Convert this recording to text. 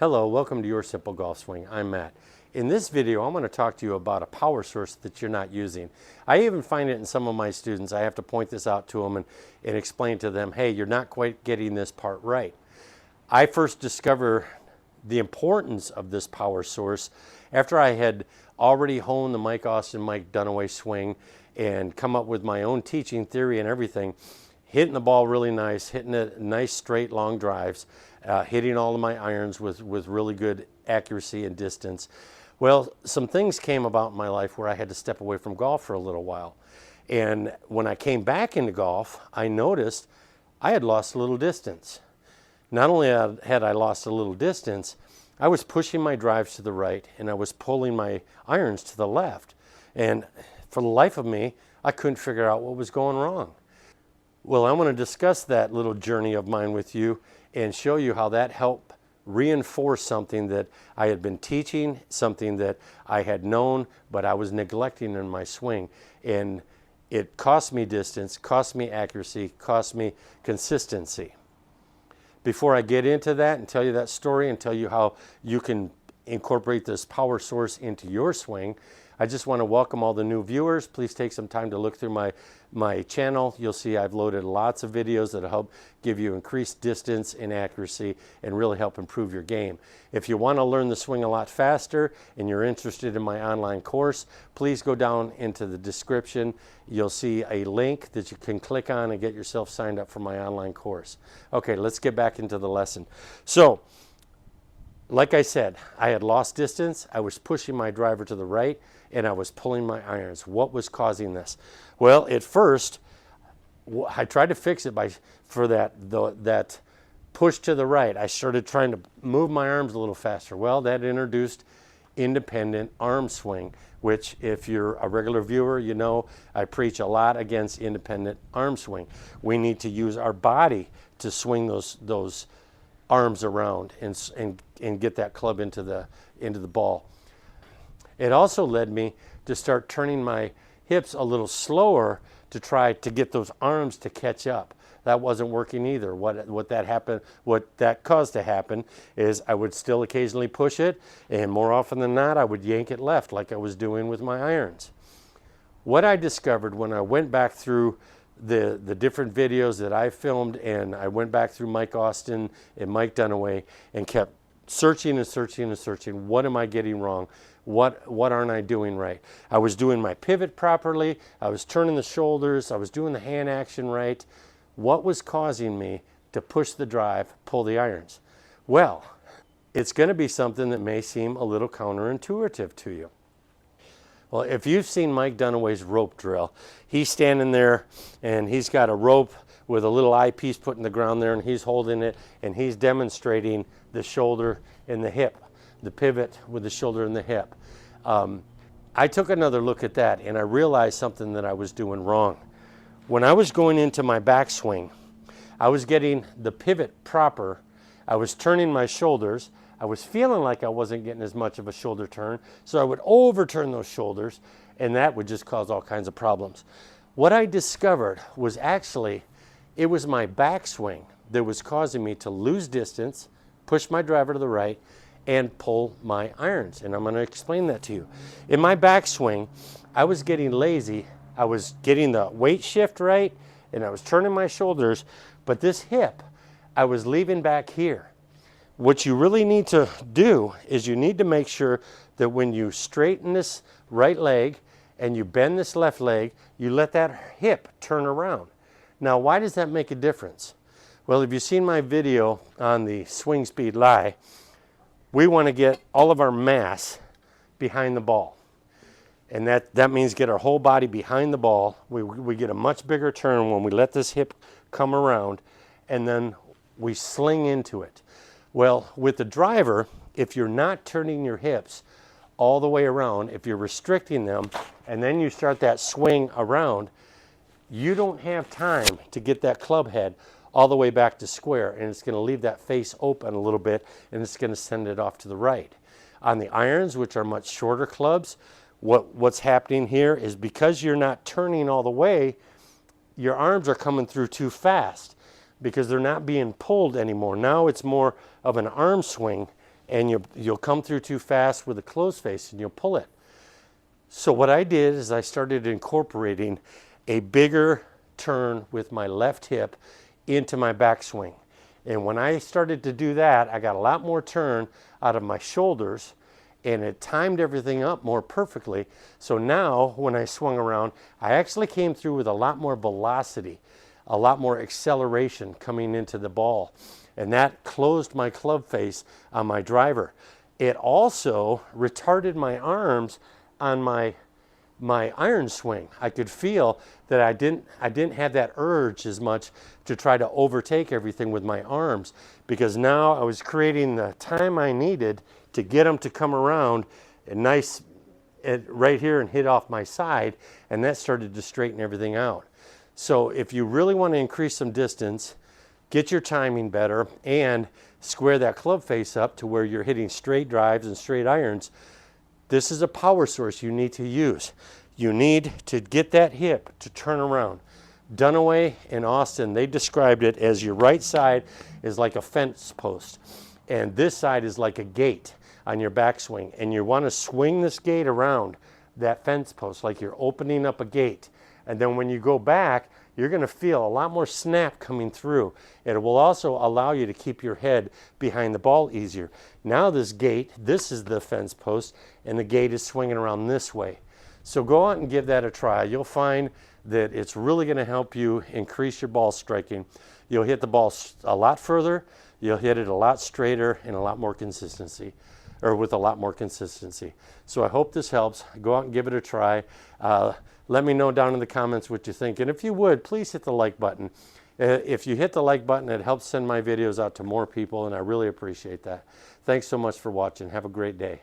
Hello, welcome to Your Simple Golf Swing. I'm Matt. In this video, I'm going to talk to you about a power source that you're not using. I even find it in some of my students. I have to point this out to them and explain to them, hey, you're not quite getting this part right. I first discovered the importance of this power source after I had already honed the Mike Austin, Mike Dunaway swing and come up with my own teaching theory and everything, hitting the ball really nice, hitting it nice straight long drives, hitting all of my irons with really good accuracy and distance. Well, some things came about in my life where I had to step away from golf for a little while. And when I came back into golf, I noticed I had lost a little distance. Not only had I lost a little distance, I was pushing my drives to the right and I was pulling my irons to the left. And for the life of me, I couldn't figure out what was going wrong. Well, I want to discuss that little journey of mine with you and show you how that helped reinforce something that I had been teaching, something that I had known, but I was neglecting in my swing. And it cost me distance, cost me accuracy, cost me consistency. Before I get into that and tell you that story and tell you how you can incorporate this power source into your swing, I just want to welcome all the new viewers. Please take some time to look through my channel. You'll see I've loaded lots of videos that help give you increased distance and accuracy and really help improve your game. If you want to learn the swing a lot faster and you're interested in my online course, please go down into the description. You'll see a link that you can click on and get yourself signed up for my online course. Okay, let's get back into the lesson. So, like I said, I had lost distance. I was pushing my driver to the right and I was pulling my irons. What was causing this? Well, at first, I tried to fix it for that push to the right. I started trying to move my arms a little faster. Well, that introduced independent arm swing, which if you're a regular viewer, you know I preach a lot against independent arm swing. We need to use our body to swing those arms around and get that club into the ball. It also led me to start turning my hips a little slower to try to get those arms to catch up. That wasn't working either. What that caused to happen is I would still occasionally push it, and more often than not, I would yank it left like I was doing with my irons. What I discovered when I went back through the different videos that I filmed, and I went back through Mike Austin and Mike Dunaway and kept searching and searching and searching. What am I getting wrong? What aren't I doing right? I was doing my pivot properly. I was turning the shoulders. I was doing the hand action right. What was causing me to push the drive, pull the irons? Well, it's going to be something that may seem a little counterintuitive to you. Well, if you've seen Mike Dunaway's rope drill, he's standing there and he's got a rope with a little eyepiece put in the ground there and he's holding it and he's demonstrating the shoulder and the hip, the pivot with the shoulder and the hip. I took another look at that and I realized something that I was doing wrong. When I was going into my backswing, I was getting the pivot proper. I was turning my shoulders. I was feeling like I wasn't getting as much of a shoulder turn, so I would overturn those shoulders, and that would just cause all kinds of problems. What I discovered was actually, it was my backswing that was causing me to lose distance, push my driver to the right, and pull my irons, and I'm going to explain that to you. In my backswing, I was getting lazy. I was getting the weight shift right, and I was turning my shoulders, but this hip, I was leaving back here. What you really need to do is you need to make sure that when you straighten this right leg and you bend this left leg, you let that hip turn around. Now, why does that make a difference? Well, if you've seen my video on the swing speed lie, we want to get all of our mass behind the ball. And that means get our whole body behind the ball. We get a much bigger turn when we let this hip come around and then we sling into it. Well, with the driver, if you're not turning your hips all the way around, if you're restricting them, and then you start that swing around, you don't have time to get that club head all the way back to square, and it's going to leave that face open a little bit, and it's going to send it off to the right. On the irons, which are much shorter clubs, what's happening here is because you're not turning all the way, your arms are coming through too fast because they're not being pulled anymore. Now it's more of an arm swing and you'll come through too fast with a closed face and you'll pull it. So what I did is I started incorporating a bigger turn with my left hip into my backswing. And when I started to do that, I got a lot more turn out of my shoulders, and it timed everything up more perfectly. So now when I swung around, I actually came through with a lot more velocity, a lot more acceleration coming into the ball. And that closed my club face on my driver. It also retarded my arms on my iron swing. I could feel that I didn't have that urge as much to try to overtake everything with my arms, because now I was creating the time I needed to get them to come around right here and hit off my side, and that started to straighten everything out. So if you really want to increase some distance, get your timing better, and square that club face up to where you're hitting straight drives and straight irons, this is a power source you need to use. You need to get that hip to turn around. Dunaway and Austin, they described it as your right side is like a fence post, and this side is like a gate on your backswing. And you want to swing this gate around that fence post like you're opening up a gate. And then when you go back, you're going to feel a lot more snap coming through. It will also allow you to keep your head behind the ball easier. Now this gate, this is the fence post, and the gate is swinging around this way. So go out and give that a try. You'll find that it's really going to help you increase your ball striking. You'll hit the ball a lot further. You'll hit it a lot straighter and a lot more consistency, or with a lot more consistency. So I hope this helps. Go out and give it a try. Let me know down in the comments what you think. And if you would, please hit the like button. If you hit the like button, it helps send my videos out to more people, and I really appreciate that. Thanks so much for watching. Have a great day.